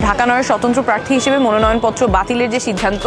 ঢাকা নয়ের স্বতন্ত্র প্রার্থী হিসেবে মনোনয়নপত্র বাতিলের যে সিদ্ধান্ত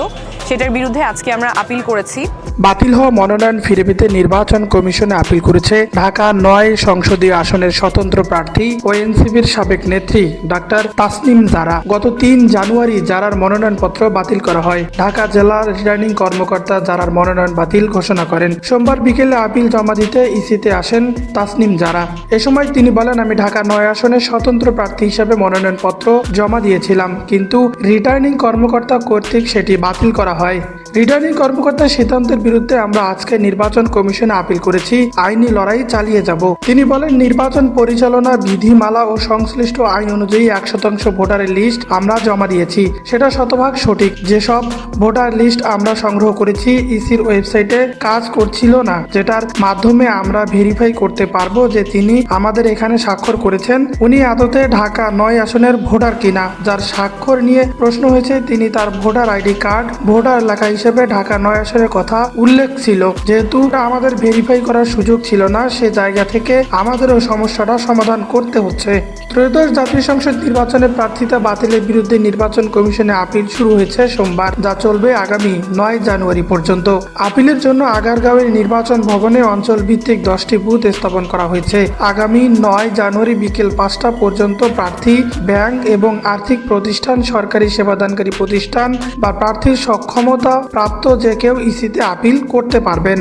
সেটার বিরুদ্ধে আজকে আমরা আপিল করেছি। বাতিল হওয়া মনোনয়ন ফিরে পেতে নির্বাচন কমিশনে আপিল করেছে ঢাকা ৯ সংসদীয় আসনের স্বতন্ত্র প্রার্থী ও এনসিপির সাবেক নেত্রী ডাক্তার তাসনিম জারা। গত ৩ জানুয়ারি জারার মনোনয়নপত্র বাতিল করা হয়। ঢাকা জেলার রিটার্নিং কর্মকর্তা জারার মনোনয়ন বাতিল ঘোষণা করেন। সোমবার বিকেলে আপিল জমা দিতে ইসিতে আসেন তাসনিম জারা। এ সময় তিনি বলেন, আমি ঢাকা ৯ আসনের স্বতন্ত্র প্রার্থী হিসেবে মনোনয়নপত্র জমা দিয়েছিলাম, কিন্তু রিটার্নিং কর্মকর্তা কর্তৃক সেটি বাতিল করা হয়। রিটার্নিং কর্মকর্তার সিদ্ধান্তের বিরুদ্ধে আমরা আজকে নির্বাচন কমিশনে আপিল করেছি, আইনি লড়াই চালিয়ে যাব। তিনি বলেন, নির্বাচন পরিচালনা বিধিমালা ও সংশ্লিষ্ট আইন অনুযায়ী ১০০% ভোটারের লিস্ট আমরা জমা দিয়েছি, সেটা শতভাগ সঠিক। যেসব ভোটার লিস্ট আমরা সংগ্রহ করেছি ইসির ওয়েবসাইটে কাজ করছিল না, যেটার মাধ্যমে আমরা ভেরিফাই করতে পারবো যে তিনি আমাদের এখানে স্বাক্ষর করেছেন, উনি আদতে ঢাকা ৯ আসনের ভোটার কিনা। যার স্বাক্ষর নিয়ে প্রশ্ন হয়েছে, তিনি তার ভোটার আইডি কার্ড ভোটার এলাকা হিসেবে ঢাকা ৯ আসনের কথা উল্লেখ ছিল। যেহেতু আমাদের ভেরিফাই করার সুযোগ ছিল না, সে জায়গা থেকে আমাদেরও সমস্যাটা সমাধান করতে হচ্ছে। ত্রয়োদশ জাতীয় সংসদ নির্বাচনে প্রার্থিতা বাতিলের বিরুদ্ধে নির্বাচন কমিশনে আপিল শুরু হয়েছে সোমবার, যা চলবে আগামী ৯ জানুয়ারি পর্যন্ত। আপিলের জন্য আগারগাঁওয়ের নির্বাচন ভবনে অঞ্চল ভিত্তিক 10টি বুথ স্থাপন করা হয়েছে। আগামী ৯ জানুয়ারি বিকেল ৫টা পর্যন্ত প্রার্থী, ব্যাংক এবং আর্থিক প্রতিষ্ঠান, সরকারি সেবাদানকারী প্রতিষ্ঠান বা প্রার্থীর সক্ষমতা প্রাপ্ত যে কেউ ইসিতে আপিল করতে পারবেন।